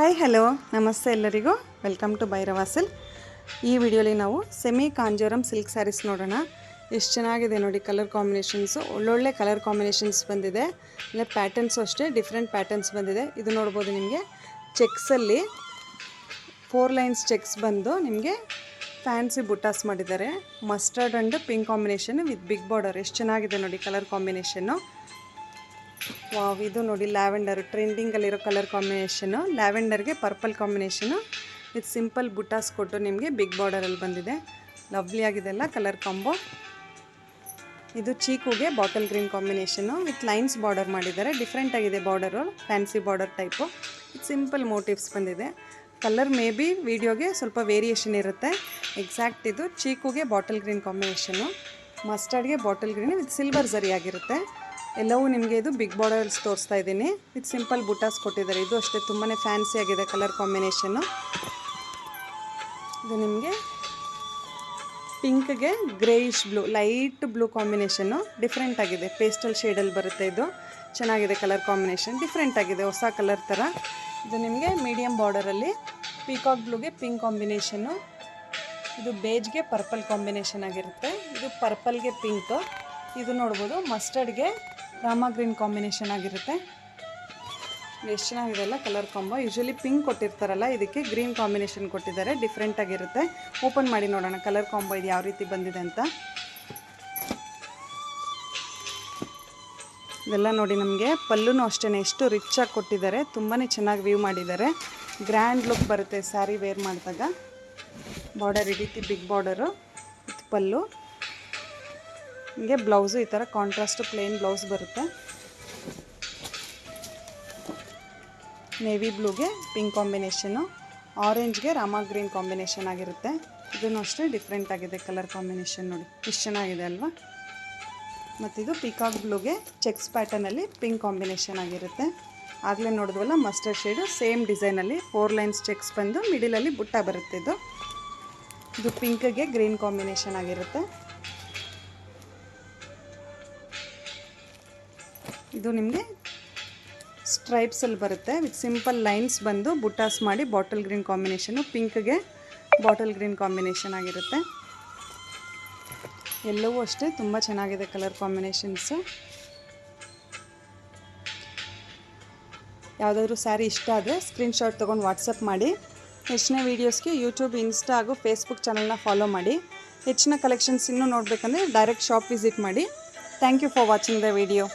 Hi hello ನಮಸ್ತೆ ಎಲ್ಲರಿಗೂ welcome to Bhairava silk. ಈ ವಿಡಿಯೋಲಿ ನಾವು ಸೆಮಿ ಕಾಂಜೀವರಂ ಸಿಲ್ಕ್ ಸ್ಯಾರೀಸ್ ನೋಡೋಣ. ಎಷ್ಟು ಚೆನ್ನಾಗಿದೆ ನೋಡಿ, ಕಲರ್ ಕಾಂಬಿನೇಷನ್ಸು ಒಳ್ಳೊಳ್ಳೆ ಕಲರ್ ಕಾಂಬಿನೇಷನ್ಸ್ ಬಂದಿದೆ. ಇಲ್ಲ ಪ್ಯಾಟರ್ನ್ಸು ಅಷ್ಟೇ ಡಿಫ್ರೆಂಟ್ ಪ್ಯಾಟರ್ನ್ಸ್ ಬಂದಿದೆ. ಇದು ನೋಡ್ಬೋದು, ನಿಮಗೆ ಚೆಕ್ಸಲ್ಲಿ 4 ಲೈನ್ಸ್ ಚೆಕ್ಸ್ ಬಂದು ನಿಮಗೆ ಫ್ಯಾನ್ಸಿ ಬುಟ್ಟಾಸ್ ಮಾಡಿದ್ದಾರೆ. Mustard and pink combination with big border. ಎಷ್ಟು ಚೆನ್ನಾಗಿದೆ ನೋಡಿ ಕಲರ್ ಕಾಂಬಿನೇಷನ್ನು. ವಾವ್, ಇದು ನೋಡಿ ಲ್ಯಾವೆಂಡರ್ ಟ್ರೆಂಡಿಂಗಲ್ಲಿರೋ ಕಲರ್ ಕಾಂಬಿನೇಷನ್ನು. ಲ್ಯಾವೆಂಡರ್ಗೆ ಪರ್ಪಲ್ ಕಾಂಬಿನೇಷನು ವಿತ್ ಸಿಂಪಲ್ ಬುಟ್ಟಾಸ್ ಕೊಟ್ಟು ನಿಮಗೆ ಬಿಗ್ ಬಾರ್ಡರಲ್ಲಿ ಬಂದಿದೆ. ಲವ್ಲಿ ಆಗಿದೆ ಅಲ್ಲ ಕಲರ್ ಕಾಂಬೋ. ಇದು ಚೀಕುಗೆ ಬಾಟಲ್ ಗ್ರೀನ್ ಕಾಂಬಿನೇಷನ್ನು ವಿತ್ ಲೈನ್ಸ್ ಬಾರ್ಡರ್ ಮಾಡಿದ್ದಾರೆ. ಡಿಫ್ರೆಂಟ್ ಆಗಿದೆ border, fancy border type with simple motives ಬಂದಿದೆ. ಕಲರ್ ಮೇ ಬಿ ವಿಡಿಯೋಗೆ ಸ್ವಲ್ಪ ವೇರಿಯೇಷನ್ ಇರುತ್ತೆ. ಎಕ್ಸಾಕ್ಟ್ ಇದು ಚೀಕುಗೆ ಬಾಟಲ್ ಗ್ರೀನ್ ಕಾಂಬಿನೇಷನ್ನು, ಮಸ್ಟರ್ಡ್ಗೆ bottle green with silver zari ಆಗಿರುತ್ತೆ. ಎಲ್ಲವೂ ನಿಮಗೆ ಇದು ಬಿಗ್ ಬಾರ್ಡರ್ಸ್ ತೋರಿಸ್ತಾ ಇದ್ದೀನಿ. ವಿತ್ ಸಿಂಪಲ್ ಬುಟ್ಟಾಸ್ ಕೊಟ್ಟಿದ್ದಾರೆ. ಇದು ಅಷ್ಟೇ ತುಂಬಾ ಫ್ಯಾನ್ಸಿ ಆಗಿದೆ ಕಲರ್ ಕಾಂಬಿನೇಷನ್ನು. ಇದು ನಿಮಗೆ ಪಿಂಕ್ಗೆ ಗ್ರೇಯಿಶ್ ಬ್ಲೂ, ಲೈಟ್ ಬ್ಲೂ ಕಾಂಬಿನೇಷನ್ನು ಡಿಫ್ರೆಂಟ್ ಆಗಿದೆ. ಪೇಸ್ಟಲ್ ಶೇಡಲ್ಲಿ ಬರುತ್ತೆ. ಇದು ಚೆನ್ನಾಗಿದೆ ಕಲರ್ ಕಾಂಬಿನೇಷನ್, ಡಿಫ್ರೆಂಟ್ ಆಗಿದೆ, ಹೊಸ ಕಲರ್ ಥರ. ಇದು ನಿಮಗೆ ಮೀಡಿಯಮ್ ಬಾರ್ಡರಲ್ಲಿ ಪೀಕಾಕ್ ಬ್ಲೂಗೆ ಪಿಂಕ್ ಕಾಂಬಿನೇಷನ್ನು. ಇದು ಬೇಜ್ಗೆ ಪರ್ಪಲ್ ಕಾಂಬಿನೇಷನ್ ಆಗಿರುತ್ತೆ. ಇದು ಪರ್ಪಲ್ಗೆ ಪಿಂಕ್. ಇದು ನೋಡ್ಬೋದು ಮಸ್ಟರ್ಡ್ಗೆ ರಾಮ ಗ್ರೀನ್ ಕಾಂಬಿನೇಷನ್ ಆಗಿರುತ್ತೆ. ಎಷ್ಟು ಚೆನ್ನಾಗಿದೆ ಅಲ್ಲ ಕಲರ್ ಕಾಂಬೋ. ಯೂಶ್ವಲಿ ಪಿಂಕ್ ಕೊಟ್ಟಿರ್ತಾರಲ್ಲ, ಇದಕ್ಕೆ ಗ್ರೀನ್ ಕಾಂಬಿನೇಷನ್ ಕೊಟ್ಟಿದ್ದಾರೆ. ಡಿಫ್ರೆಂಟ್ ಆಗಿರುತ್ತೆ. ಓಪನ್ ಮಾಡಿ ನೋಡೋಣ ಕಲರ್ ಕಾಂಬೋ ಇದು ಯಾವ ರೀತಿ ಬಂದಿದೆ ಅಂತ. ಇದೆಲ್ಲ ನೋಡಿ, ನಮಗೆ ಪಲ್ಲುನೂ ಅಷ್ಟೇ ಎಷ್ಟು ರಿಚ್ ಆಗಿ ಕೊಟ್ಟಿದ್ದಾರೆ. ತುಂಬಾ ಚೆನ್ನಾಗಿ ವ್ಯೂ ಮಾಡಿದ್ದಾರೆ. ಗ್ರ್ಯಾಂಡ್ ಲುಕ್ ಬರುತ್ತೆ ಸ್ಯಾರಿ ವೇರ್ ಮಾಡಿದಾಗ. ಬಾರ್ಡರ್ ಈ ರೀತಿ ಬಿಗ್ ಬಾರ್ಡರು ವಿತ್ ಪಲ್ಲು. ಹಿಂಗೆ ಬ್ಲೌಸು ಈ ಥರ ಕಾಂಟ್ರಾಸ್ಟ್ ಪ್ಲೇನ್ ಬ್ಲೌಸ್ ಬರುತ್ತೆ. ನೇವಿ ಬ್ಲೂಗೆ ಪಿಂಕ್ ಕಾಂಬಿನೇಷನ್ನು, ಆರೆಂಜ್ಗೆ ರಾಮ ಗ್ರೀನ್ ಕಾಂಬಿನೇಷನ್ ಆಗಿರುತ್ತೆ. ಇದನ್ನು ಅಷ್ಟೇ ಡಿಫ್ರೆಂಟ್ ಆಗಿದೆ ಕಲರ್ ಕಾಂಬಿನೇಷನ್. ನೋಡಿ ಎಷ್ಟು ಚೆನ್ನಾಗಿದೆ ಅಲ್ವಾ. ಮತ್ತಿದು ಪೀಕಾಕ್ ಬ್ಲೂಗೆ ಚೆಕ್ಸ್ ಪ್ಯಾಟರ್ನಲ್ಲಿ ಪಿಂಕ್ ಕಾಂಬಿನೇಷನ್ ಆಗಿರುತ್ತೆ. ಆಗಲೇ ನೋಡಿದ್ವಲ್ಲ ಮಸ್ಟರ್ಡ್ ಶೇಡು, ಸೇಮ್ ಡಿಸೈನಲ್ಲಿ 4 ಲೈನ್ಸ್ ಚೆಕ್ಸ್ ಬಂದು ಮಿಡಿಲಲ್ಲಿ ಬುಟ್ಟ ಬರುತ್ತೆ. ಇದು ಪಿಂಕ್ಗೆ ಗ್ರೀನ್ ಕಾಂಬಿನೇಷನ್ ಆಗಿರುತ್ತೆ. ಇದು ನಿಮಗೆ ಸ್ಟ್ರೈಪ್ಸಲ್ಲಿ ಬರುತ್ತೆ ವಿತ್ ಸಿಂಪಲ್ ಲೈನ್ಸ್ ಬಂದು ಬುಟ್ಟಾಸ್ ಮಾಡಿ ಬಾಟಲ್ ಗ್ರೀನ್ ಕಾಂಬಿನೇಷನು. ಪಿಂಕ್ಗೆ ಬಾಟಲ್ ಗ್ರೀನ್ ಕಾಂಬಿನೇಷನ್ ಆಗಿರುತ್ತೆ. ಎಲ್ಲವೂ ಅಷ್ಟೇ ತುಂಬ ಚೆನ್ನಾಗಿದೆ ಕಲರ್ ಕಾಂಬಿನೇಷನ್ಸು. ಯಾವುದಾದ್ರೂ ಸ್ಯಾರಿ ಇಷ್ಟ ಆದರೆ ಸ್ಕ್ರೀನ್ಶಾಟ್ ತೊಗೊಂಡು ವಾಟ್ಸಪ್ ಮಾಡಿ. ಹೆಚ್ಚಿನ ವೀಡಿಯೋಸ್ಗೆ ಯೂಟ್ಯೂಬ್, ಇನ್ಸ್ಟಾ ಹಾಗೂ ಫೇಸ್ಬುಕ್ ಚಾನಲ್ನ ಫಾಲೋ ಮಾಡಿ. ಹೆಚ್ಚಿನ ಕಲೆಕ್ಷನ್ಸ್ ಇನ್ನೂ ನೋಡಬೇಕಂದ್ರೆ ಡೈರೆಕ್ಟ್ ಶಾಪ್ ವಿಸಿಟ್ ಮಾಡಿ. Thank you for watching the video.